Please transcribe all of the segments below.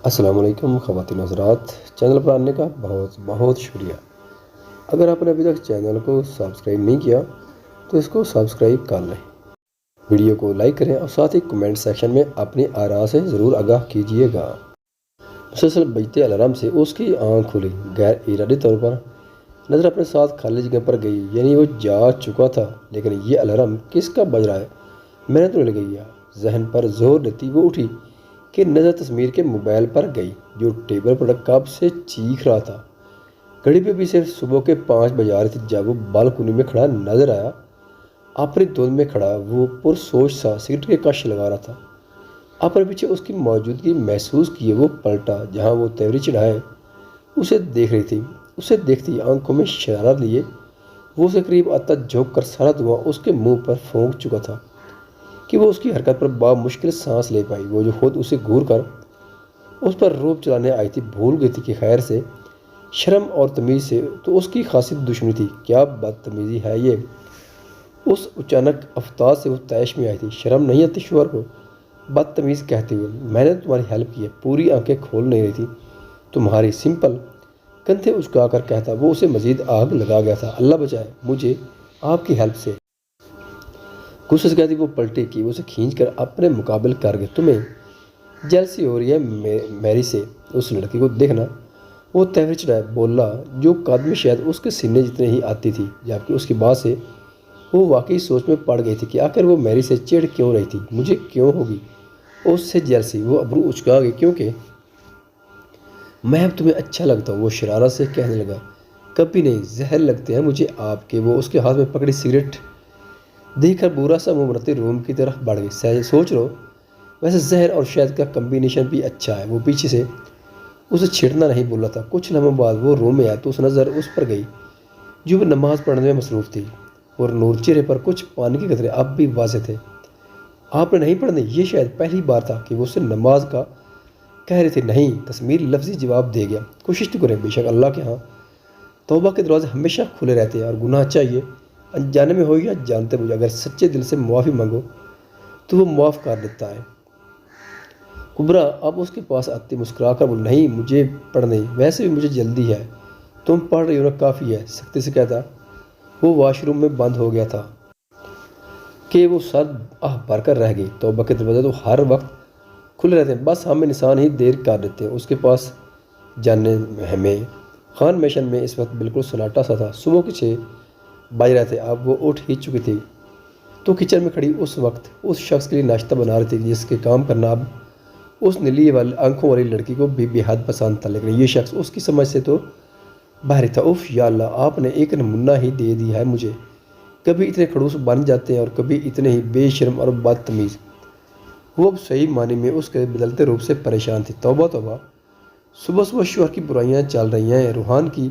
السلام علیکم خواتین حضرات، چینل پر آنے کا بہت بہت شکریہ۔ اگر آپ نے ابھی تک چینل کو سبسکرائب نہیں کیا تو اس کو سبسکرائب کر لیں، ویڈیو کو لائک کریں اور ساتھ ہی کمنٹ سیکشن میں اپنی آراء سے ضرور آگاہ کیجیے گا۔ مسلسل بجتے الارم سے اس کی آنکھ کھلی، غیر ارادی طور پر نظر اپنے ساتھ خالی جگہ پر گئی، یعنی وہ جا چکا تھا لیکن یہ الارم کس کا بج رہا ہے، میں نے تو نہیں لگایا۔ ذہن پر زور دیتی وہ اٹھی کہ نظر تصویر کے موبائل پر گئی جو ٹیبل پر کب سے چیخ رہا تھا۔ گھڑی پہ بھی صرف صبح کے 5 بج رہے تھے جب وہ بالکنی میں کھڑا نظر آیا۔ اپنی دھند میں کھڑا وہ پرسوچ سا سگریٹ کے کش لگا رہا تھا۔ اپنے پیچھے اس کی موجودگی محسوس کیے وہ پلٹا جہاں وہ تیوری چڑھائے اسے دیکھ رہی تھی۔ اسے دیکھتی آنکھوں میں شرارت لیے وہ اسے قریب آتا جھک کر سارا دھواں اس کے منہ پر پھونک چکا تھا کہ وہ اس کی حرکت پر بامشکل سانس لے پائی۔ وہ جو خود اسے گھور کر اس پر روب چلانے آئی تھی بھول گئی تھی کہ خیر سے، شرم اور تمیز سے تو اس کی خاصی دشمنی تھی۔ کیا بدتمیزی ہے یہ! اس اچانک افتاد سے وہ طیش میں آئی تھی۔ شرم نہیں آتی شوہر کو بدتمیز کہتے ہوئے؟ میں نے تمہاری ہیلپ کی ہے۔ پوری آنکھیں کھول نہیں رہی تھی تمہاری، سمپل کندھے اچکا کر کہتا وہ اسے مزید آگ لگا گیا تھا۔ اللہ بچائے مجھے آپ کی ہیلپ سے۔ غصے سے کہتی وہ پلٹی کہ وہ اسے کھینچ کر اپنے مقابل کر گئے۔ تمہیں جیلسی ہو رہی ہے میری سے، اس لڑکی کو دیکھنا۔ وہ تیوری چڑھائے بولا جو قدم شاید اس کے سینے جتنے ہی آتی تھی، جبکہ اس کی بات سے وہ واقعی سوچ میں پڑ گئی تھی کہ آخر وہ میری سے چڑھ کیوں رہی تھی، مجھے کیوں ہوگی اس سے جیلسی۔ وہ ابرو اچکا گئی کیونکہ میں اب تمہیں اچھا لگتا ہوں، وہ شرارت سے کہنے لگا۔ کبھی نہیں، زہر لگتے ہیں مجھے آپ کے۔ وہ اس کے ہاتھ میں پکڑی سگریٹ دیکھ کر برا سا منہ بناتے روم کی طرف بڑھ گئی۔ سوچ رہو ویسے زہر اور شہد کا کمبینیشن بھی اچھا ہے۔ وہ پیچھے سے اسے چھڑنا نہیں بولا تھا۔ کچھ لمحوں بعد وہ روم میں آیا تو اس نظر اس پر گئی جو وہ نماز پڑھنے میں مصروف تھی، اور نور چہرے پر کچھ پانی کے قطرے اب بھی واضح تھے۔ آپ نے نہیں پڑھنی؟ یہ شاید پہلی بار تھا کہ وہ اسے نماز کا کہہ رہی تھی۔ نہیں، تسمیر لفظی جواب دے گیا۔ کوشش تو کریں، بے شک اللہ کے ہاں توبہ کے دروازے ہمیشہ کھلے رہتے ہیں، اور گناہ چاہیے انجانے میں ہو یا جانتے بوجھے، اگر سچے دل سے معافی مانگو تو وہ معاف کر دیتا ہے۔ کبرا اب اس کے پاس آتی مسکرا کر بولی نہیں مجھے پڑھنے، ویسے بھی مجھے جلدی ہے، تم پڑھ رہی ہو نا کافی ہے، سختی سے کہتا۔ وہ واش روم میں بند ہو گیا تھا کہ وہ سر بھر کر رہ گئی۔ توبہ کے دروازے تو ہر وقت کھلے رہتے ہیں، بس ہم انسان ہی دیر کر دیتے ہیں اس کے پاس جانے میں۔ خان میشن میں اس وقت بالکل سناٹا سا تھا۔ صبح کے 6 بج رہے تھے، اب وہ اٹھ ہی چکی تھی تو کچن میں کھڑی اس وقت اس شخص کے لیے ناشتہ بنا رہی تھی جس کے کام کرنا اب اس نیلی والی آنکھوں والی لڑکی کو بھی بے حد پسند تھا، لیکن یہ شخص اس کی سمجھ سے تو باہر تھا۔ اف یا اللہ، آپ نے ایک نمونہ ہی دے دیا ہے مجھے، کبھی اتنے خڑوس بن جاتے ہیں اور کبھی اتنے ہی بے شرم اور بدتمیز۔ وہ اب صحیح معنی میں اس کے بدلتے روپ سے پریشان تھی۔ توبہ توبہ، صبح صبح شوہر کی برائیاں چل رہی ہیں۔ روحان کی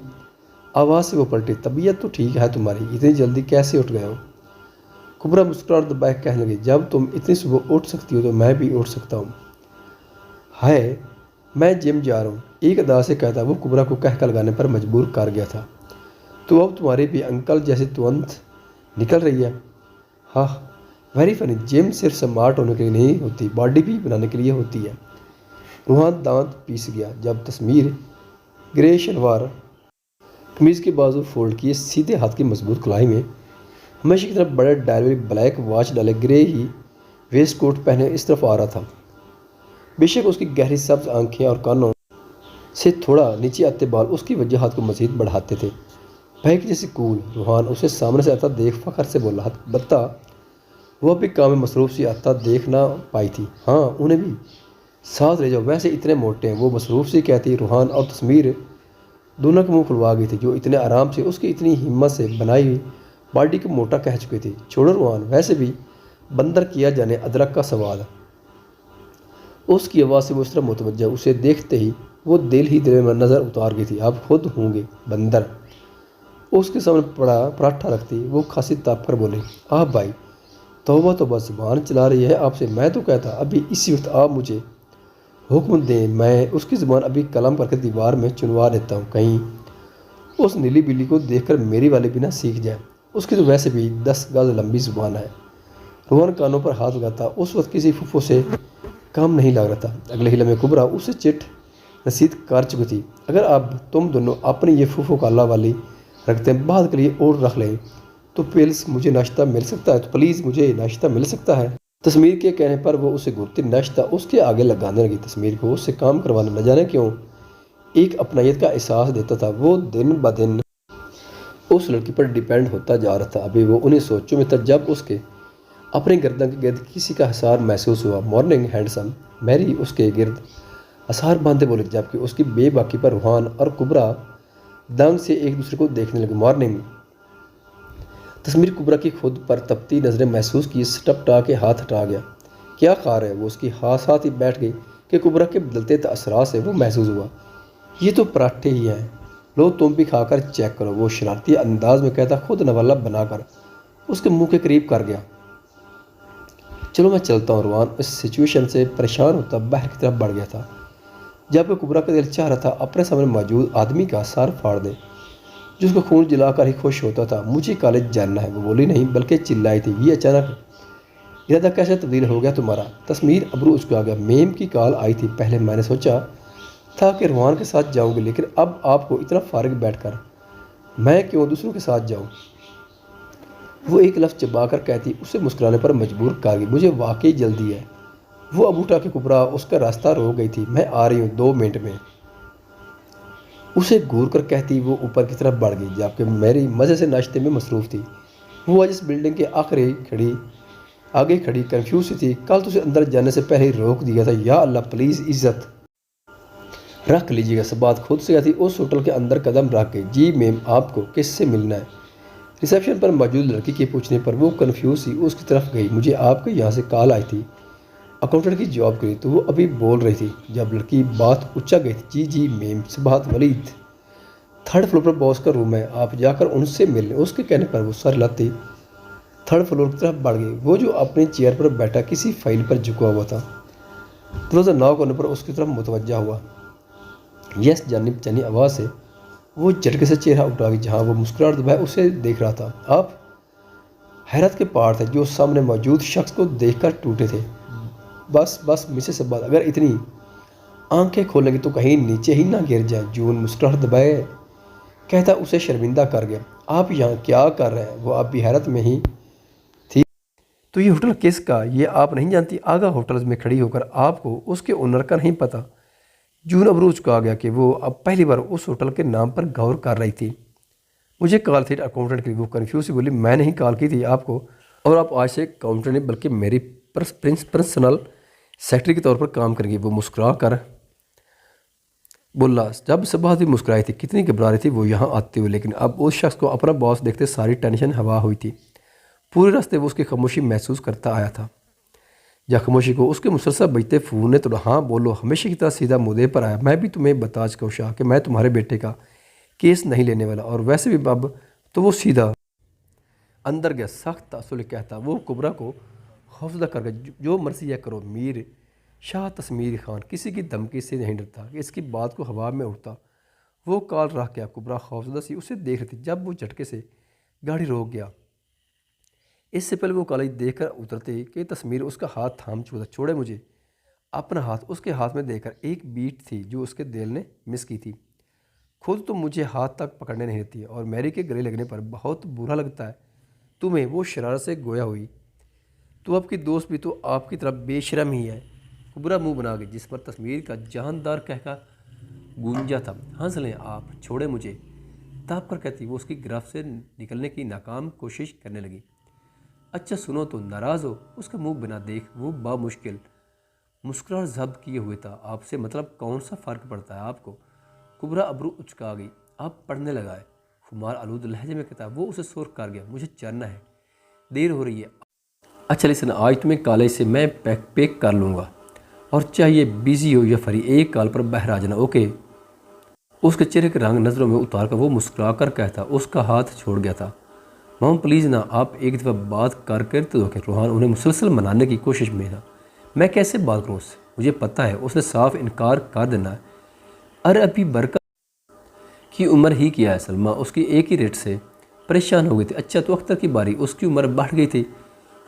آواز سے وہ پلٹی۔ طبیعت تو ٹھیک ہے تمہاری، اتنی جلدی کیسے اٹھ گئے ہو؟ کبرا مسکراہٹ دبائے کہنے لگی جب تم اتنی صبح اٹھ سکتی ہو تو میں بھی اٹھ سکتا ہوں۔ ہائے، میں جم جا رہا ہوں، ایک ادا سے کہتا وہ کبرا کو کہہ لگانے پر مجبور کر گیا تھا۔ تو اب تمہاری بھی انکل جیسی توند نکل رہی ہے؟ ہاں، ویری فنی۔ جم صرف سمارٹ ہونے کے لیے نہیں ہوتی، باڈی بھی بنانے کے لیے ہوتی ہے۔ روحان دانت پیس گیا جب تسمیر گرے شلوار قمیض کے بازو فولڈ کیے سیدھے ہاتھ کی مضبوط کلائی میں ہمیشہ کی طرف بڑے ڈائل والی بلیک واچ ڈالے گرے ہی ویسٹ کوٹ پہنے اس طرف آ رہا تھا۔ بے شک اس کی گہری سبز آنکھیں اور کانوں سے تھوڑا نیچے آتے بال اس کی وجوہات کو مزید بڑھاتے تھے۔ بھائی جیسی کول۔ روحان اسے سامنے سے آتا دیکھ فخر سے بولا بتا، وہ بھی کام میں مصروف سی آتا دیکھ نہ پائی تھی۔ ہاں، انہیں بھی ساتھ لے جاؤ، ویسے اتنے موٹے ہیں، وہ مصروف سی کہتی۔ روحان اور تسمیر دونوں کے منہ کھلوا گئی تھی جو اتنے آرام سے اس کی اتنی ہمت سے بنائی ہوئی باڈی کو موٹا کہہ چکی تھی۔ چھوڑو روحان، ویسے بھی بندر کیا جانے ادرک کا سواد۔ اس کی آواز سے وہ اس طرح متوجہ، اسے دیکھتے ہی وہ دل ہی دل میں نظر اتار گئی تھی۔ اب خود ہوں گے بندر۔ اس کے سامنے پراٹھا رکھتی وہ کھانسی تاپ کر بولے آپ بھائی، توبہ توبہ، زبان چلا رہی ہے آپ سے۔ میں تو کہتا ابھی اسی وقت آپ مجھے حکم دیں، میں اس کی زبان ابھی قلم کر کے دیوار میں چنوا دیتا ہوں، کہیں اس نیلی بلی کو دیکھ کر میری والی بھی نہ سیکھ جائے، اس کی تو ویسے بھی 10 گز لمبی زبان ہے۔ روحان کانوں پر ہاتھ لگاتا، اس وقت کسی پھپھو سے کام نہیں لگ رہا تھا۔ اگلے ہی لمحے کبرا اسے چٹ रसीद कर चुकी थी। अगर अब तुम दोनों अपनी ये फूफो काला वाली रखते हैं बाद के लिए और रख लें तो प्लीज़ मुझे नाश्ता मिल सकता है, तस्मीर के कहने पर वो उसे घूरती नाश्ता उसके आगे लगाने लगी। तस्मीर को उससे काम करवाना न जाने क्यों एक अपनायत का एहसास देता था। वो दिन ब दिन उस लड़की पर डिपेंड होता जा रहा था। अभी वो उन्हीं सोचों में था जब उसके अपने गर्दन के गिर्द किसी का हसार महसूस हुआ। Morning handsome. मैरी उसके गिर्द हसार बांधे बोले, जबकि उसकी बेबाकी पर रूहान और कुबरा दंग से एक दूसरे को देखने लगे। मॉर्निंग। तस्मीर कुबरा की खुद पर तपती नजरें महसूस की, टपटा के हाथ हटा गया। क्या खा रहे वो उसकी साथ ही बैठ गई कि कुबरा के बदलते असरार से वो महसूस हुआ ये तो पराठे ही हैं, लो तुम भी खाकर चेक करो। वो शरारती अंदाज में कहता खुद नवाला बनाकर उसके मुंह के करीब कर गया। चलो मैं चलता हूँ। रुहान इस सिचुएशन से परेशान होता बाहर की तरफ बढ़ गया था, जबकि कुबरा का दिल चाह रहा था अपने सामने मौजूद आदमी का सर फाड़ दे जिसको खून जलाकर ही खुश होता था। मुझे कॉलेज जाना है। वो बोली नहीं बल्कि चिल्लाई थी। ये अचानक इरादा कैसे तब्दील हो गया तुम्हारा? तस्मीर अबरू उचका गया। मेम की कॉल आई थी। पहले मैंने सोचा था कि रुहान के साथ जाऊंगी, लेकिन अब आपको इतना फारिग बैठकर मैं क्यों दूसरों के साथ जाऊं? वो एक लफ्ज़ चबाकर कहती, उसे मुस्कुराने पर मजबूर कर गई। मुझे वाकई जल्दी है। वो अब उठा के कुबरा उसका रास्ता रोक गई थी। मैं आ रही हूँ 2 मिनट में। उसे घूर कर कहती वो ऊपर की तरफ बढ़ गई, जबकि मेरी मज़े से नाश्ते में मसरूफ़ थी। वो आज इस बिल्डिंग के आगे खड़ी कंफ्यूज थी। कल तो उसे अंदर जाने से पहले ही रोक दिया था। या अल्लाह प्लीज़ इज़्ज़त रख लीजिएगा। सब बात खुद से आती। उस होटल के अंदर कदम रख गई। जी मैम आपको किससे मिलना है? रिसेप्शन पर मौजूद लड़की के पूछने पर वो कन्फ्यूज थी उसकी तरफ गई। मुझे आपके यहाँ से कॉल आई थी अकाउंटेंट की जॉब के लिए। तो वो अभी बोल रही थी जब लड़की बात ऊँचा गई थी। जी मैम सबात वलीद 3rd फ्लोर पर बॉस का रूम है, आप जाकर उनसे मिल लें। उसके कहने पर वो सर लाती 3rd फ्लोर की तरफ बढ़ गई। वो जो अपनी चेयर पर बैठा किसी फाइल पर झुका हुआ था, दरवाज़ा नॉक होने पर उसकी तरफ मुतवज्जा हुआ। यस जानिब चनी आवाज़ से वो झटके से चेहरा उठा गई। जहाँ वो मुस्कुराहट दबाए उसे देख रहा था। आप हैरत के पार थे जो सामने मौजूद शख्स को देखकर टूटे थे। बस मिसेस से बात अगर इतनी आंखें खोलेंगी तो कहीं नीचे ही ना गिर जाए। जून मुस्कुराहट दबाए कहता उसे शर्मिंदा कर गया। आप यहाँ क्या कर रहे हैं? वो आप भी हैरत में ही थी। तो ये होटल किसका? ये आप नहीं जानती? आगा होटल्स में खड़ी होकर आपको उसके ओनर का नहीं पता? जून अबरूज को आ गया कि वो अब पहली बार उस होटल के नाम पर गौर कर रही थी। मुझे कॉल थी अकाउंटेंट की। वो कन्फ्यूज सी बोली, मैं नहीं कॉल की थी आपको, और आप आज से अकाउंटेंट नहीं बल्कि मेरी पर्सनल सेक्रेटरी के तौर पर काम करेंगी। वो मुस्कुरा कर बोला। जब सब भी मुस्कुराई थी, कितनी घबरा रही थी वो यहाँ आते हुए, लेकिन अब उस शख्स को अपना बॉस देखते सारी टेंशन हवा हुई थी। पूरे रास्ते वो उसकी खामोशी महसूस करता आया था। या खामोशी को उसके मुसलसल बजते फ़ोन ने तो हाँ बोलो हमेशा की तरह सीधा मुद्दे पर आया। मैं भी तुम्हें बता चुका हूं शाह कि मैं तुम्हारे बेटे का केस नहीं लेने वाला, और वैसे भी अब तो वो सीधा अंदर गया सख्त असुल कहता। वो कुबरा को खौफजदा कर गया। जो मर्जी है करो। मीर शाह तस्मीर खान किसी की धमकी से नहीं डरता कि इसकी बात को हवा में उड़ता। वो कॉल रख गया। कुबरा खौफजदा सी उसे देख रही थी जब वो झटके से गाड़ी रोक गया। इससे पहले वो कॉलेज देखकर उतरते कि तस्मीर उसका हाथ थाम चुका था। छोड़े मुझे। अपना हाथ उसके हाथ में देकर एक बीट थी जो उसके दिल ने मिस की थी। खुद तो मुझे हाथ तक पकड़ने नहीं देती और मैरी के गले लगने पर बहुत बुरा लगता है तुम्हें। वो शरारत से गोया हुई। तो आपकी दोस्त भी तो आपकी तरफ बेशरम ही है। कुबरा मुंह बना गई, जिस पर तस्मीर का जानदार कहका गूंजा था। हंस लें आप, छोड़े मुझे। ताप कर कहती वो उसकी गिरफ्त से निकलने की नाकाम कोशिश करने लगी। अच्छा सुनो तो नाराज़ हो? उसका मुंह बिना देख वो बामुश्किल मुस्कुराहट जब्त किए हुए था। आपसे मतलब कौन सा फ़र्क पड़ता है आपको? कुबरा अबरू उचका गई। आप पढ़ने लगाए। खुमार आलूद लहजे में कहता। वो उसे सुर्ख कर गया। मुझे चलना है, देर हो रही है। अच्छा लिसन, आज तुम्हें कॉलेज से मैं पैक कर लूँगा, और चाहिए बिजी हो या फ्री, एक कॉल पर बाहर आ जाना, ओके? उसके चेहरे के रंग नज़रों में उतार कर वो मुस्कुरा कर कहता। उसका हाथ छोड़ गया था। माम प्लीज़ ना, आप एक दफ़ा बात कर तो देखें। रूहान उन्हें मुसलसल मनाने की कोशिश में था। मैं कैसे बात करूँ उससे? मुझे पता है उसने साफ इनकार कर देना है। अरे अभी बरकत की उम्र ही किया है। सलमा उसकी एक ही रेट से परेशान हो गई थी। अच्छा तो अख्तर की बारी, उसकी उम्र बढ़ गई थी।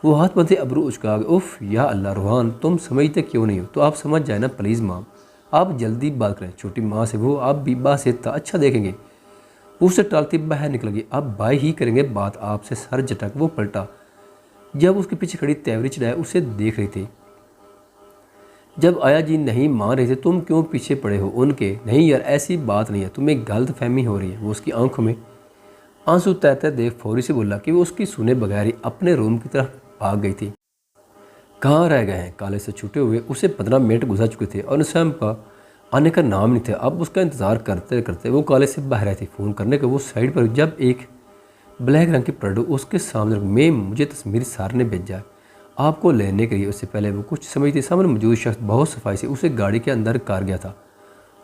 वो हाथ बंधे अबरू उचका गए। उफ़ या अल्लाह रूहान तुम समझते क्यों नहीं हो? तो आप समझ जाए ना प्लीज़ माम। آپ جلدی بات کریں، چھوٹی ماں سے وہ آپ بھی بات تھا، اچھا دیکھیں گے۔ وہ اسے ٹالتی باہر نکل گئی۔ اب بھائی ہی کریں گے بات آپ سے، سر جھٹک وہ پلٹا۔ جب اس کے پیچھے کھڑی تیوری چڑھائے اسے دیکھ رہی تھی۔ جب آیا جی نہیں مان رہے تھے، تم کیوں پیچھے پڑے ہو ان کے؟ نہیں یار ایسی بات نہیں ہے، تمہیں غلط فہمی ہو رہی ہے۔ وہ اس کی آنکھوں میں آنسو تہتے دیکھ فوری سے بولا کہ وہ اس کی سنے بغیر ہی اپنے روم کی طرف بھاگ گئی تھی۔ کہاں رہ گئے ہیں؟ کالج سے چھوٹے ہوئے اسے 15 منٹ گزر چکے تھے اور نسیم کا آنے کا نام نہیں تھا۔ اب اس کا انتظار کرتے کرتے وہ کالج سے باہر آئی تھی۔ فون کرنے کے وہ سائڈ پر جب ایک بلیک رنگ کی پرڈو اس کے سامنے میم مجھے تسمیر سار نے بھیجا ہے آپ کو لینے کے لیے۔ اس سے پہلے وہ کچھ سمجھتی سامنے موجود شخص بہت صفائی سے اسے گاڑی کے اندر کار گیا تھا۔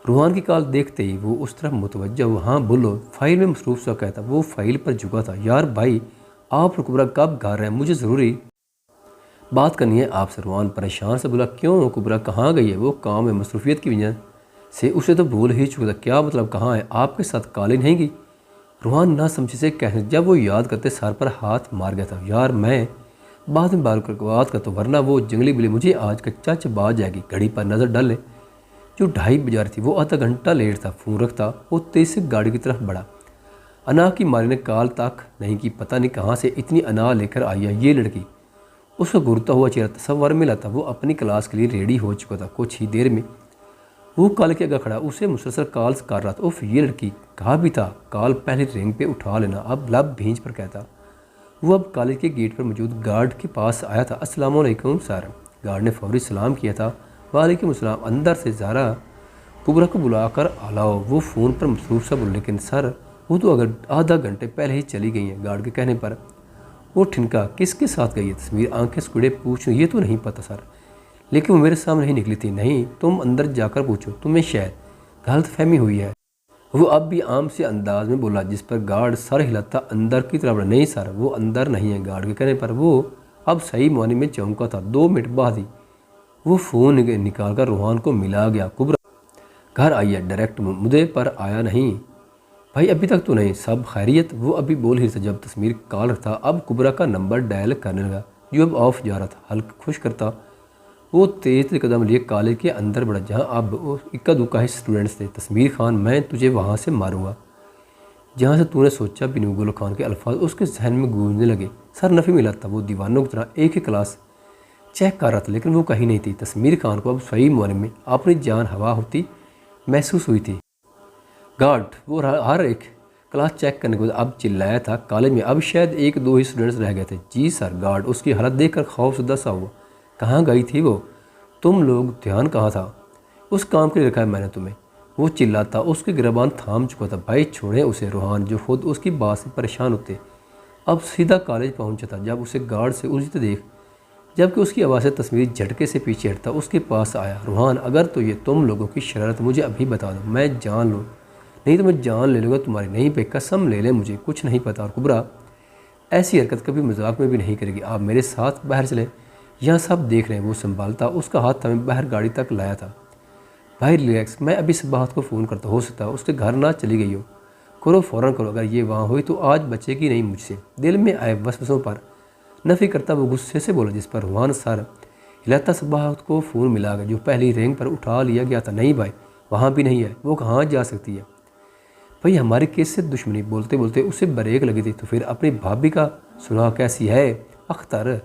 روحان کی کال دیکھتے ہی وہ اس طرف متوجہ ہوا۔ ہاں بولو، فائل میں مصروف سا کہتا وہ فائل پر جھکا تھا۔ یار بھائی آپ کبرا کب گھر ہیں؟ مجھے ضروری بات کرنی ہے آپ سے۔ روحان پریشان سے بولا کیوں کبرا کہاں گئی ہے؟ وہ کام میں مصروفیت کی وجہ سے اسے تو بھول ہی چکا تھا۔ کیا مطلب کہاں ہے؟ آپ کے ساتھ کال ہی نہیں گئی؟ روحان نہ سمجھے سے کہنے جب وہ یاد کرتے سر پر ہاتھ مار گیا تھا۔ یار میں بعد میں بات کرتا ورنہ وہ جنگلی بلی مجھے آج کچا چبا جائے گی۔ گھڑی پر نظر ڈالے جو 2:30 بجا رہی تھی۔ وہ آدھا گھنٹہ لیٹ تھا۔ فون رکھتا وہ تیز سے گاڑی کی طرف بڑھا۔ انا کی ماری نے کال تک نہیں کی، پتہ نہیں کہاں سے اتنی انا لے کر آئی ہے یہ لڑکی۔ اس کا گرتا ہوا چہرہ تصور میں لاتا وہ اپنی کلاس کے لیے ریڈی ہو چکا تھا۔ کچھ ہی دیر میں وہ کال کے آگے کھڑا اسے مسلسل کالز کر رہا تھا۔ اوف یہ لڑکی کہا بھی تھا کال پہلے رنگ پہ اٹھا لینا، اب لب بھینج پر کہتا۔ وہ اب کالج کے گیٹ پر موجود گارڈ کے پاس آیا تھا۔ السلام علیکم سر۔ گارڈ نے فوری سلام کیا تھا۔ وعلیکم السلام۔ اندر سے زہرا کبرا کو بلا کر آلاؤ۔ وہ فون پر مصروف سا بول لیکن سر وہ تو اگر آدھا گھنٹے پہلے ہی چلی گئی ہیں۔ گارڈ کے کہنے پر وہ ٹھنکا کس کے ساتھ گئی ہے؟ تصویر آنکھیں سکڑے پوچھوں یہ تو نہیں پتہ سر، لیکن وہ میرے سامنے ہی نکلی تھی۔ نہیں تم اندر جا کر پوچھو، تمہیں شاید غلط فہمی ہوئی ہے۔ وہ اب بھی عام سے انداز میں بولا جس پر گارڈ سر ہلاتا اندر کی طرف۔ نہیں سر وہ اندر نہیں ہے۔ گارڈ کے کہنے پر وہ اب صحیح معنی میں چونکا تھا۔ 2 منٹ بعد ہی وہ فون نکال کر روحان کو ملا گیا۔ کبرا گھر آئی ہے؟ ڈائریکٹ مدعے پر آیا نہیں بھائی ابھی تک تو نہیں، سب خیریت؟ وہ ابھی بول ہی تھا جب تصویر کال رکھتا۔ اب کبرا کا نمبر ڈائل کرنے لگا جو اب آف جا رہا تھا۔ ہلکا خوش کرتا وہ تیز قدم لیے کالج کے اندر بڑھا جہاں اب اکا دکا ہی اسٹوڈنٹس تھے۔ تصویر خان میں تجھے وہاں سے ماروں گا جہاں سے تو نے سوچا بھی نہیں۔ گل خان کے الفاظ اس کے ذہن میں گونجنے لگے۔ سر نفی ملا تھا وہ دیوانوں کی طرح ایک ہی کلاس چیک کر رہا تھا لیکن وہ کہیں نہیں تھی۔ تصویر خان کو اب صحیح معنی میں اپنی جان ہوا ہوتی محسوس ہوئی تھی۔ گارڈ وہ ہر ایک کلاس چیک کرنے کے بعد اب چلایا تھا کالج میں اب شاید 1-2 ہی اسٹوڈنٹس رہ گئے تھے۔ جی سر۔ گارڈ اس کی حالت دیکھ کر خوف زدہ سا ہوا۔ کہاں گئی تھی وہ؟ تم لوگ دھیان کہاں تھا؟ اس کام کے لیے رکھا ہے میں نے تمہیں۔ وہ چلاتا اس کے گربان تھام چکا تھا۔ بھائی چھوڑیں اسے۔ روحان جو خود اس کی بات سے پریشان ہوتے اب سیدھا کالج پہنچا تھا جب اسے گارڈ سے الجھتے دیکھ جبکہ اس کی آواز سے تصویر جھٹکے سے پیچھے ہٹتا اس کے پاس آیا۔ روحان اگر تو یہ تم لوگوں کی شرارت مجھے ابھی بتا دو، میں جان لوں، نہیں تو میں جان لے لوں گا تمہاری۔ نہیں پہ قسم لے لیں مجھے کچھ نہیں پتا۔ اور کبرا ایسی حرکت کبھی مذاق میں بھی نہیں کرے گی۔ آپ میرے ساتھ باہر چلیں، یہاں سب دیکھ رہے ہیں۔ وہ سنبھالتا اس کا ہاتھ ہمیں باہر گاڑی تک لایا تھا۔ بھائی ریلیکس، میں ابھی صباحت کو فون کرتا، ہو سکتا ہے اس کے گھر نہ چلی گئی ہو۔ کرو فوراً کرو، اگر یہ وہاں ہوئی تو آج بچے گی نہیں مجھ سے۔ دل میں آئے وسوسوں پر نفی کرتا وہ غصے سے بولا جس پر روحان سر ہلاتا صباحت کو فون ملا گیا جو پہلی رنگ پر اٹھا لیا گیا تھا۔ نہیں بھائی وہاں بھی نہیں ہے، وہ کہاں جا سکتی ہے؟ بھائی ہماری کس سے دشمنی؟ بولتے بولتے اسے بریک لگی تھی۔ تو پھر اپنی بھابھی کا سنا کیسی ہے؟ اختر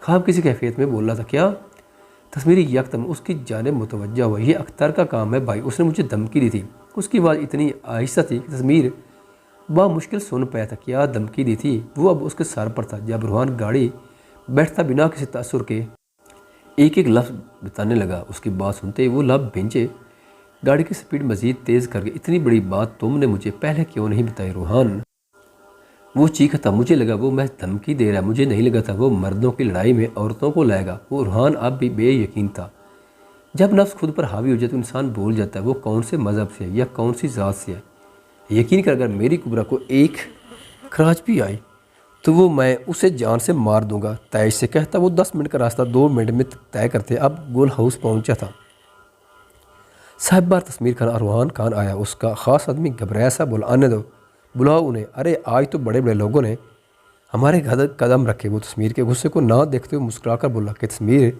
خواب کسی کیفیت میں بول رہا تھا کیا؟ تصویری یکدم اس کی جانب متوجہ ہوا۔ یہ اختر کا کام ہے بھائی، اس نے مجھے دھمکی دی تھی۔ اس کی آواز اتنی آہستہ تھی کہ تصویر مشکل سن پایا تھا۔ کیا دھمکی دی تھی؟ وہ اب اس کے سر پر تھا۔ جب روحان گاڑی بیٹھتا بنا کسی تاثر کے ایک ایک لفظ بتانے لگا اس کی بات سنتے ہی وہ لب بھینچے گاڑی کی سپیڈ مزید تیز کر کے اتنی بڑی بات تم نے مجھے پہلے کیوں نہیں بتائی روحان؟ وہ چیخا تھا۔ مجھے لگا وہ محض دھمکی دے رہا ہے، مجھے نہیں لگا تھا وہ مردوں کی لڑائی میں عورتوں کو لائے گا۔ وہ روحان اب بھی بے یقین تھا۔ جب نفس خود پر حاوی ہو جائے تو انسان بھول جاتا ہے وہ کون سے مذہب سے ہے یا کون سی ذات سے ہے۔ یقین کر اگر میری کبرا کو ایک خراج بھی آئی تو وہ میں اسے جان سے مار دوں گا، تیش سے کہتا وہ 10 منٹ کا راستہ 2 منٹ میں طے کرتے اب گول ہاؤس پہنچا تھا۔ صاحب بار تصویر خان اور روحان خان آیا۔ اس کا خاص آدمی گھبرایا سا بولا آنے دو، بلاؤ انہیں۔ ارے آج تو بڑے بڑے لوگوں نے ہمارے قدم رکھے۔ وہ تصویر کے غصے کو نہ دیکھتے ہوئے مسکرا کر بولا کہ تصویر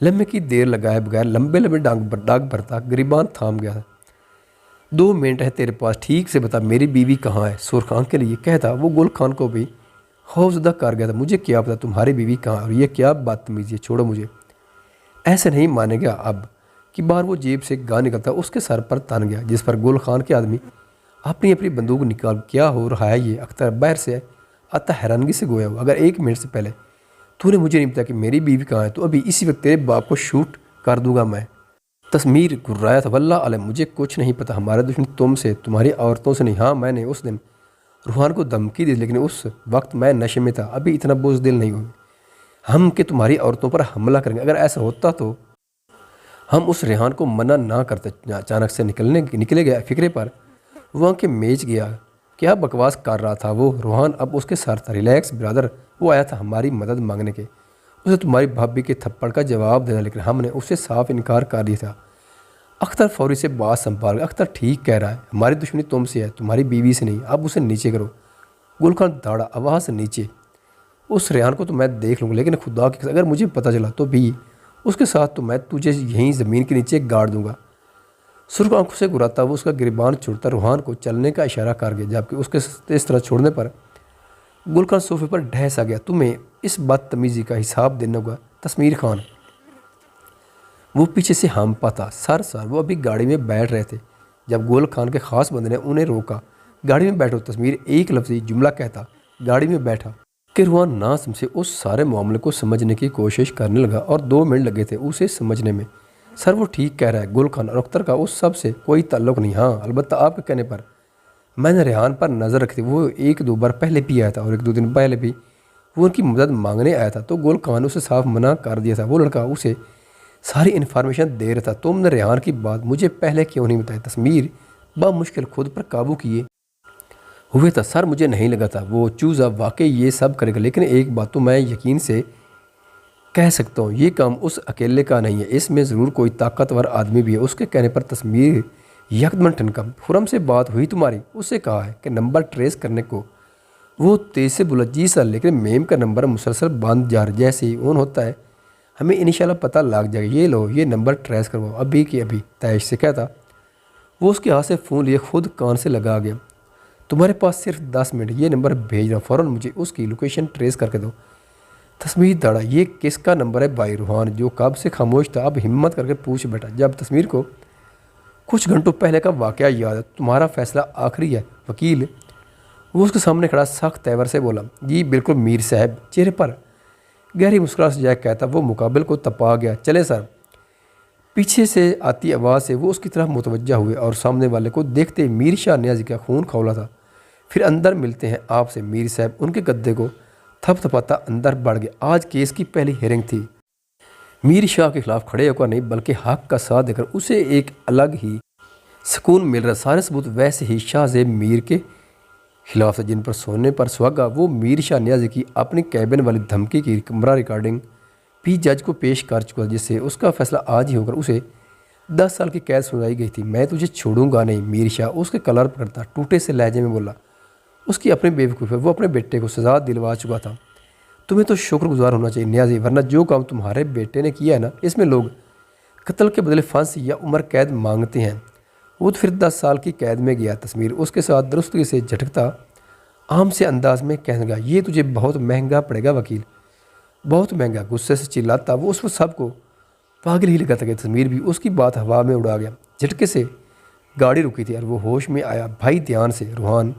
लम्हे की देर लगाए बगैर लंबे लंबे डाक भरता गिरबान थाम गया था। 2 मिनट है तेरे पास, ठीक से बता मेरी बीवी कहाँ है? सुरखान के लिए कहता वो गुल खान को भी खौफजदा कर गया था। मुझे क्या पता तुम्हारी बीवी कहाँ, और ये क्या बदतमीजी है, छोड़ो मुझे। ऐसे नहीं मानेगा अब कि बार वो जेब से गा निकलता उसके सर पर तन गया, जिस पर गुल खान के आदमी अपनी अपनी बंदूक निकाल। क्या हो रहा है ये? अख्तर बाहर से आता हैरानगी से गोया हुआ। अगर 1 मिनट से पहले तूने मुझे नहीं बताया कि मेरी बीवी कहाँ है तो अभी इसी वक्त तेरे बाप को शूट कर दूंगा मैं। तस्मीर गुर्राया था। वल्लाह अलम मुझे कुछ नहीं पता, हमारा दुश्मन तुमसे, तुम्हारी औरतों से नहीं। हाँ मैंने उस दिन रूहान को धमकी दी, लेकिन उस वक्त मैं नशे में था, अभी इतना बुज़दिल नहीं हुई हम कि तुम्हारी औरतों पर हमला करेंगे। अगर ऐसा होता तो हम उस रेहान को मना ना करते। अचानक से निकले गया फिक्रे पर वहाँ के मेज गया। क्या बकवास कर रहा था वो? रूहान अब उसके सर था। रिलैक्स ब्रदर, वो आया था हमारी मदद मांगने के, उसे तुम्हारी भाभी के थप्पड़ का जवाब देना, लेकिन हमने उससे साफ इनकार कर दिया था। अख्तर फौरी से बात संभाल गया। अख्तर ठीक कह रहा है, हमारी दुश्मनी तुमसे है, तुम्हारी बीवी से नहीं। अब उसे नीचे करो। गुल खान दौड़ा, आवाज़ से नीचे। उस रेहान को तो मैं देख लूँगा, लेकिन खुदा की अगर मुझे पता चला तो भी उसके साथ तो मैं तुझे यहीं ज़मीन के नीचे गाड़ दूंगा। सुर्ख आंखों से गुराता वो उसका गिरबान छुड़ता रूहान को चलने का इशारा कर गया, जबकि उसके इस तरह छोड़ने पर गुल खान सोफे पर ढह आ गया। तुम्हें इस बदतमीज़ी का हिसाब देना होगा तस्मीर खान। वो पीछे से हाँफा था। सर वो अभी गाड़ी में बैठ रहे थे जब गुल खान के ख़ास बंदे ने उन्हें रोका। गाड़ी में बैठो। तस्मीर एक लफ्ज़ी जुमला कहता गाड़ी में बैठा कि रूहान ना समझे उस सारे मामले को समझने की कोशिश करने लगा, और 2 मिनट लगे थे उसे समझने में। सर वो ठीक कह रहा है, गुल खान और अख्तर का उस सब से कोई ताल्लुक़ नहीं। हाँ अलबत्ता आपके कहने पर मैंने रेहान पर नज़र रखी थी। वो 1-2 बार पहले भी आया था, और 1-2 दिन पहले भी वो उनकी मदद मांगने आया था, तो गुल खान उसे साफ मना कर दिया था। वो लड़का उसे सारी इन्फॉर्मेशन दे रहा था। तुमने रेहान की बात मुझे पहले क्यों नहीं बताई? तस्मीर बामुश्किल खुद पर काबू किए हुए था। सर मुझे नहीं लगा था वो चूज़ा वाकई ये सब करेगा, लेकिन एक बात तो मैं यकीन से कह सकता हूँ, ये काम उस अकेले का नहीं है, इसमें ज़रूर कोई ताकतवर आदमी भी है। उसके कहने पर तस्मीर यकदम ठनका। खुरम से बात हुई तुम्हारी? उससे कहा है कि नंबर ट्रेस करने को। वो तेज़ से बोला जी सर, लेकिन मेम का नंबर मुसलसल बंद जा रहा, जैसे ही ऑन होता है हमें इंशाल्लाह पता लग जाएगा। ये लो ये नंबर ट्रेस करवाओ अभी की अभी। तैश से कहता वो उसके हाथ से फ़ोन लिए खुद कान से लगा गया। तुम्हारे पास सिर्फ 10 मिनट, ये नंबर भेज रहा, फ़ौरन मुझे उसकी लोकेशन ट्रेस करके दो। तस्मीर दौड़ा, ये किसका नंबर है भाई? रूहान जो कब से खामोश था अब हिम्मत करके पूछ बैठा। जब तस्मीर को कुछ घंटों पहले का वाक़या याद है। तुम्हारा फ़ैसला आखिरी है वकील। वो उसके सामने खड़ा सख्त तेवर से बोला जी बिल्कुल मीर साहब। चेहरे पर गहरी मुस्कुराहट से जाए कहता वो मुकाबिल को तपा गया। चले सर। पीछे से आती आवाज़ से वो उसकी तरफ मुतवज्जा हुए, और सामने वाले को देखते मीर शाह नियाज़ी का खून खौला था। फिर अंदर मिलते हैं आपसे मीर साहब। उनके गद्दे को थपथपाता अंदर बढ़ गया। आज केस की पहली हियरिंग थी। मीर शाह के खिलाफ खड़े होकर नहीं बल्कि हक का साथ देकर उसे एक अलग ही सुकून मिल रहा। सारे सबूत वैसे ही शाहजेब मीर के खिलाफ थे जिन पर सोने पर सुहागा। वो मीर शाह नियाज़ी की अपनी कैबिन वाली धमकी की कमरा रिकॉर्डिंग भी जज को पेश कर चुका, जिससे उसका फैसला आज ही होकर उसे 10 साल की कैद सुनाई गई थी। मैं तुझे छोड़ूंगा नहीं। मीर शाह उसके कलर पकड़ता टूटे से लहजे में बोला। उसकी अपनी बेवकूफ़ी है, वो अपने बेटे को सज़ा दिलवा चुका था। तुम्हें तो शुक्रगुजार होना चाहिए नियाज़ी, वरना जो काम तुम्हारे बेटे ने किया है ना, इसमें लोग कत्ल के बदले फांसी या उम्र कैद मांगते हैं। वो तो फिर 10 साल की कैद में गया। तस्मीर उसके साथ दुरुस्तगी से झटकता आम से अंदाज में कहने लगा ये तुझे बहुत महंगा पड़ेगा वकील, बहुत महंगा। गुस्से से चिल्लाता वो उस सबको पागल ही लगा था कि तस्मीर भी उसकी बात हवा में उड़ा गया। झटके से गाड़ी रुकी थी और वो होश में आया। भाई ध्यान से। रूहान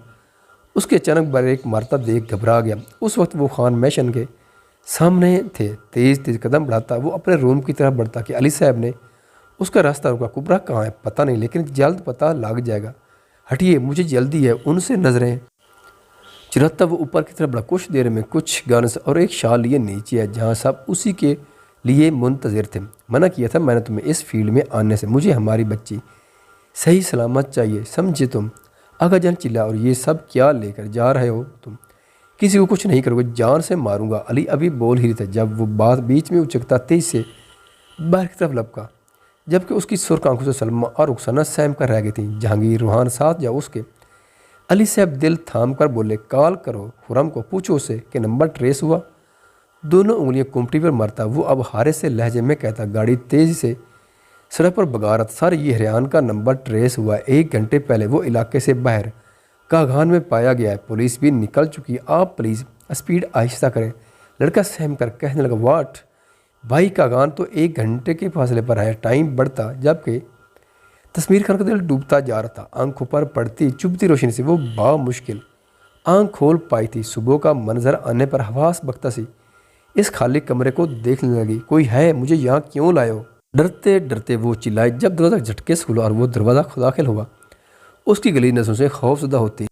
उसके अचानक ब्रेक मारता देख घबरा गया। उस वक्त वो खान मैशन के सामने थे। तेज़ तेज़ कदम बढ़ाता वो अपने रूम की तरफ बढ़ता कि अली साहब ने उसका रास्ता रुका। कुबरा कहाँ है पता नहीं, लेकिन जल्द पता लग जाएगा। हटिए मुझे जल्दी है। उनसे नजरें चुराता वो ऊपर की तरफ बढ़ा। कुछ देर में कुछ गन्स और एक शाल लिए नीचे है जहाँ सब उसी के लिए मुंतज़िर थे। मना किया था मैंने तुम्हें इस फील्ड में आने से। मुझे हमारी बच्ची सही सलामत चाहिए, समझे तुम? आगा जान चिल्ला, और ये सब क्या लेकर जा रहे हो तुम? किसी को कुछ नहीं करोगे, जान से मारूंगा। अली अभी बोल ही रही था जब वो बात बीच में उचकता तेज से बाहर की तरफ लपका, जबकि उसकी सुर्ख आंखों से सलमा और रुखसाना सहम कर रह गई थी। जहांगीर रूहान साथ जाओ उसके। अली साहब दिल थाम कर बोले कॉल करो खुरम को, पूछो उसे कि नंबर ट्रेस हुआ। दोनों उंगलियां कुमटी पर मारता। वो अब हारे से लहजे में कहता, गाड़ी तेज़ी से सड़क पर भगा रहा था। सर, ये हरियाणा का नंबर ट्रेस हुआ है। 1 घंटे पहले वो इलाके से बाहर कागान में पाया गया है। पुलिस भी निकल चुकी है। आप प्लीज़ स्पीड आहिस्ता करें। लड़का सहम कर कहने लगा, वाट भाई, कागान तो 1 घंटे के फासले पर है। टाइम बढ़ता, जबकि तस्मीर खान का दिल डूबता जा रहा था। आंखों पर पड़ती चुभती रोशनी से वो मुश्किल आंख खोल पाई थी। सुबह का मंजर आने पर हवास बख्ता सी इस खाली कमरे को देखने लगी। कोई है, मुझे यहाँ क्यों लाए हो? डरते डरते वो चिल्लाई। जब दरवाज़ा झटके से खुला और वो दरवाज़ा दाखिल हुआ, उसकी गली नज़रों से खौफजदा होती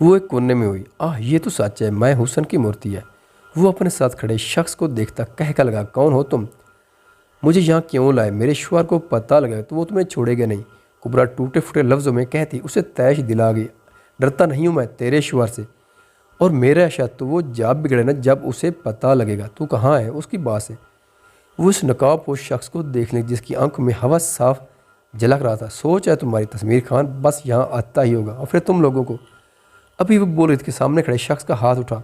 वो एक कोने में हुई। ये तो सच है, मैं हुसन की मूर्ति है। वो अपने साथ खड़े शख्स को देखता कहका लगा, कौन हो तुम? मुझे यहाँ क्यों लाए? मेरे शौहर को पता लगा तो वो तुम्हें छोड़ेगा नहीं। कुबरा टूटे फूटे लफ्ज़ों में कहती। उसे तैश दिला गई, डरता नहीं हूँ मैं तेरे शौहर से, और मेरा शायद तो वो जब बिगड़े ना, जब उसे पता लगेगा। तू कहाँ है? उसकी बात से वो उस नकाबपोश शख्स को देखने जिसकी आंखों में हवा साफ झलक रहा था। सोच है तुम्हारी, तस्मीर खान बस यहाँ आता ही होगा, और फिर तुम लोगों को। अभी वो बोल रही थी कि सामने खड़े शख्स का हाथ उठा।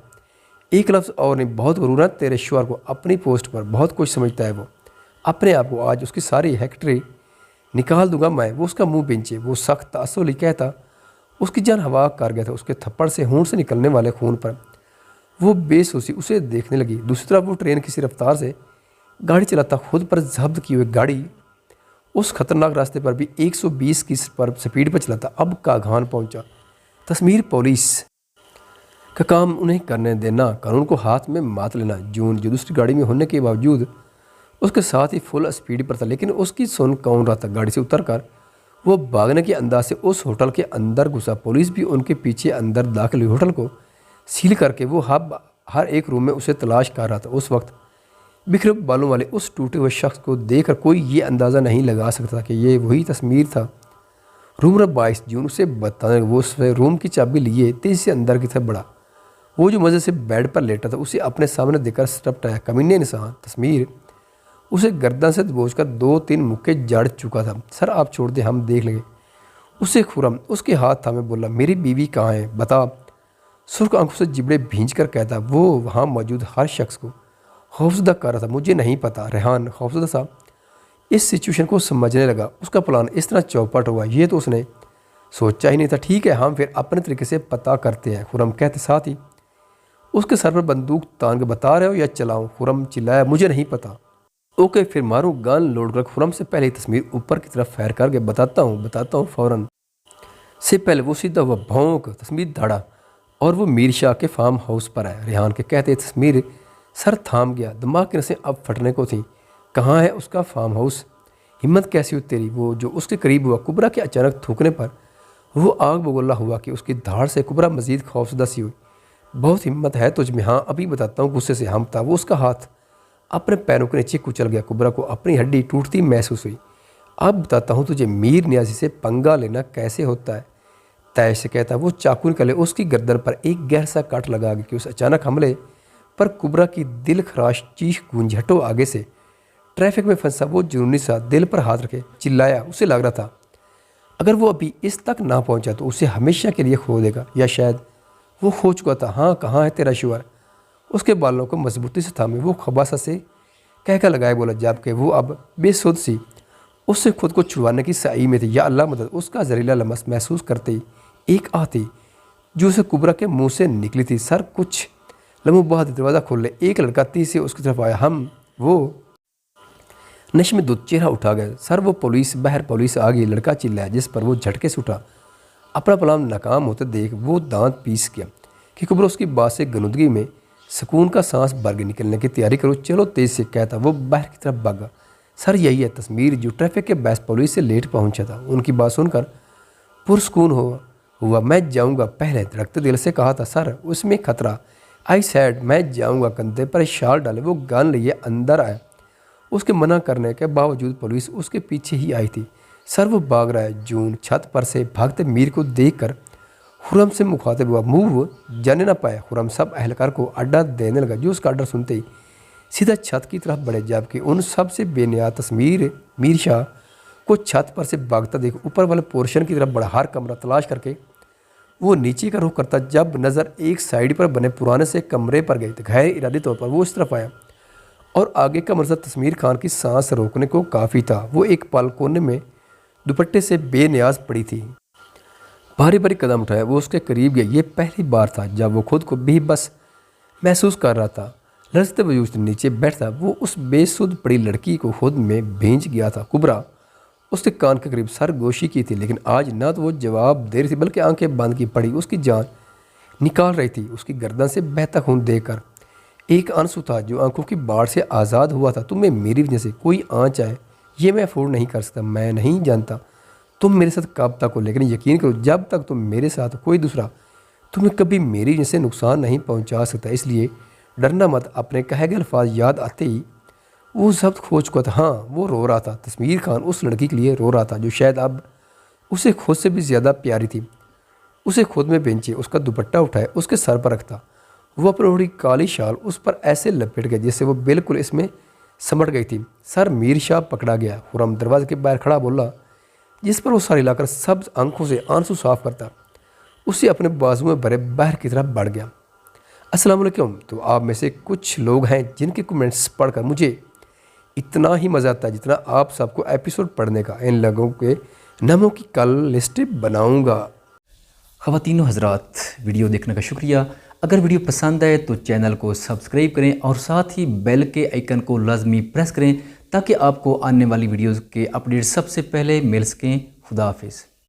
एक लफ्ज़ और नहीं, बहुत गरूर है तेरे शौहर को, अपनी पोस्ट पर बहुत कुछ समझता है वो अपने आप को। आज उसकी सारी हेक्टरी निकाल दूंगा मैं। वो उसका मुंह पिंचे। वो सख्त असली कहता। उसकी जान हवा कर गया था। उसके थप्पड़ से होंठ से निकलने वाले खून पर वो बेसुसी उसे देखने लगी। दूसरी तरफ वो ट्रेन किसी रफ्तार से गाड़ी चलाता, खुद पर जब्त की हुई गाड़ी उस खतरनाक रास्ते पर भी 120 की स्पीड पर चलाता। अब कागान पहुंचा। तस्मीर पुलिस का काम उन्हें करने देना, कानून को हाथ में मात लेना। जून जो दूसरी गाड़ी में होने के बावजूद उसके साथ ही फुल स्पीड पर था, लेकिन उसकी सुन कौन रहा था। गाड़ी से उतरकर वो भागने के अंदाज से उस होटल के अंदर घुसा। पुलिस भी उनके पीछे अंदर दाखिल हुई। होटल को सील करके वो हर एक रूम में उसे तलाश कर रहा था। उस वक्त बिखरे बालों वाले उस टूटे हुए शख्स को देखकर कोई ये अंदाज़ा नहीं लगा सकता कि ये वही तस्मीर था। रूम नंबर 22 जून उसे बताने वो उस रूम की चाबी लिए तेज़ी से अंदर की तरफ बढ़ा। वो जो मज़े से बेड पर लेटा था उसे अपने सामने देखकर सटपटाया। कमीने इंसान। तस्मीर उसे गर्दन से दबोचकर 2-3 मुक्के जड़ चुका था। सर आप छोड़ दे, हम देख लेंगे। उसे खुरम उसके हाथ थामे बोला, मेरी बीवी कहाँ है बता। सुर्ख आंखों से जिबड़े भींच कर कहता। वो वहाँ मौजूद हर शख्स को खौफजदा कर रहा था। मुझे नहीं पता। रेहान खौफजदा साहब इस सिचुएशन को समझने लगा। उसका प्लान इस तरह चौपट हुआ, ये तो उसने सोचा ही नहीं था। ठीक है, हम फिर अपने तरीके से पता करते हैं, खुरम कहते। साथ ही उसके सर पर बंदूक तान के, बता रहे हो या चलाऊं? खुरम चिल्लाया, मुझे नहीं पता। ओके फिर मारूं। गन लोड कर खुरम से पहले ही तस्मीर ऊपर की तरफ फायर करके, बताता हूँ फ़ौरन। से पहले वो सीधा हुआ भौंक, तस्मीर धड़ा और वो मीर शाह के फार्म हाउस पर आया। रेहान के कहते तस्मीर सर थाम गया। दिमाग की नसें अब फटने को थी। कहाँ है उसका फार्म हाउस? हिम्मत कैसी हुई तेरी? वो जो उसके करीब हुआ। कुबरा के अचानक थूकने पर वो आग बगोला हुआ कि उसकी धाड़ से कुबरा मजीद खौफजदा सी हुई। बहुत हिम्मत है तुझ में। हाँ अभी बताता हूँ, गुस्से से हमता। वो उसका हाथ अपने पैरों के नीचे कुचल गया। कुबरा को अपनी हड्डी टूटती महसूस हुई। अब बताता हूँ तुझे मीर नियाजी से पंगा लेना कैसे होता है। तैश से कहता। वो चाकू निकले उसकी गर्दन पर एक गहरा सा काट लगा गया कि उस अचानक हमले पर कुबरा की दिल खराश चीख गूंजी। हटो आगे से, ट्रैफिक में फंसा। वो जुनूनी सा दिल पर हाथ रखे चिल्लाया। उसे लग रहा था अगर वो अभी इस तक ना पहुंचा तो उसे हमेशा के लिए खो देगा, या शायद वो खो चुका था। हाँ कहाँ है तेरा शौहर? उसके बालों को मजबूती से थामे वो खबासा से कहकर लगाए बोला, जबकि वो अब बेसुध सी उससे खुद को छुड़वाने की सही में थी। या अल्लाह मदद। उसका जहरीला लमस महसूस करते ही एक आती जो उसे कुबरा के मुंह से निकली थी। सर कुछ लम्हों बाद दरवाज़ा खोल ले। एक लड़का तेज से उसकी तरफ आया। हम वो नशे में दूध चेहरा उठा गया। सर वो पुलिस, बाहर पुलिस आ गई। लड़का चिल्लाया, जिस पर वो झटके से उठा। अपना प्लान नाकाम होते देख वो दांत पीस गया कि कुबरा उसकी बात से गनुदगी में सुकून का सांस भर के निकलने की तैयारी करो। चलो तेज से कहता वो बाहर की तरफ भागा। सर यही है तस्मीर जो ट्रैफिक के बहस पुलिस से लेट पहुंचा था। उनकी बात सुनकर पुरसकून हुआ। मैं जाऊंगा, पहले धड़कते दिल से कहा था। सर उसमें खतरा। आई सैड मैं जाऊंगा। कंधे पर शाल डाले वो गन लिए अंदर आया। उसके मना करने के बावजूद पुलिस उसके पीछे ही आई थी। सर वो भाग रहा है। जून छत पर से भागते मीर को देखकर खुरम से मुखातिब हुआ। मुंह जाने ना पाया। खुरम सब अहलकार को अड्डा देने लगा, जो उसका अड्डा सुनते ही सीधा छत की तरफ बढ़े। जबकि उन सब से बेनियाज तस्मीर मीर शाह को छत पर से भागता देख ऊपर वाले पोर्शन की तरफ बढ़ा। हर कमरा तलाश करके वो नीचे का रुख करता जब नज़र एक साइड पर बने पुराने से कमरे पर गई तो गैर इरादी तौर पर वो इस तरफ आया और आगे का मंजर तस्मीर खान की सांस रोकने को काफ़ी था। वो एक पल कोने में दुपट्टे से बेनियाज पड़ी थी। भारी भारी कदम उठाए वो उसके करीब गई। ये पहली बार था जब वो खुद को भी बस महसूस कर रहा था। लड़ते वजूद नीचे बैठता वो उस बेसुध पड़ी लड़की को खुद में भींच गया था। कुबरा उसके कान के करीब सर गोशी की थी, लेकिन आज ना तो वो जवाब दे रही थी बल्कि आंखें बंद की पड़ी उसकी जान निकाल रही थी। उसकी गर्दन से बहता खून देखकर एक आंसू था जो आंखों की बाढ़ से आज़ाद हुआ था। तुम्हें मेरी वजह से कोई आँच आए ये मैं अफोर्ड नहीं कर सकता। मैं नहीं जानता तुम मेरे साथ कब तक हो, लेकिन यकीन करो जब तक तुम मेरे साथ कोई दूसरा तुम्हें कभी मेरी वजह से नुकसान नहीं पहुंचा सकता। इसलिए डरना मत। अपने कहे गए अल्फाज याद आते ही वो जब्त खो चुका था। हाँ, वो रो रहा था। तस्मीर खान उस लड़की के लिए रो रहा था जो शायद अब उसे खुद से भी ज़्यादा प्यारी थी। उसे खुद में बेंचे, उसका दुपट्टा उठाए, उसके सर पर रखता। वो अपनी ओढ़ी काली शाल उस पर ऐसे लपेट गई जैसे वो बिल्कुल इसमें समट गई थी। सर मीर शाह पकड़ा गया। खुर्रम दरवाजे के बाहर खड़ा बोला, जिस पर वो सारी लाकर सब्ज आंखों से आंसू साफ करता उसे अपने बाजू में भरे बाहर की तरफ बढ़ गया। अस्सलाम वालेकुम। तो आप में से कुछ लोग हैं जिनके कमेंट्स पढ़कर मुझे इतना ही मज़ा आता है जितना आप सबको एपिसोड पढ़ने का। इन लोगों के नामों की कल लिस्ट बनाऊंगा। ख़वातीन व हज़रात, वीडियो देखने का शुक्रिया। अगर वीडियो पसंद आए तो चैनल को सब्सक्राइब करें और साथ ही बेल के आइकन को लाजमी प्रेस करें ताकि आपको आने वाली वीडियोज़ के अपडेट सबसे पहले मिल सकें। खुदा हाफिज़।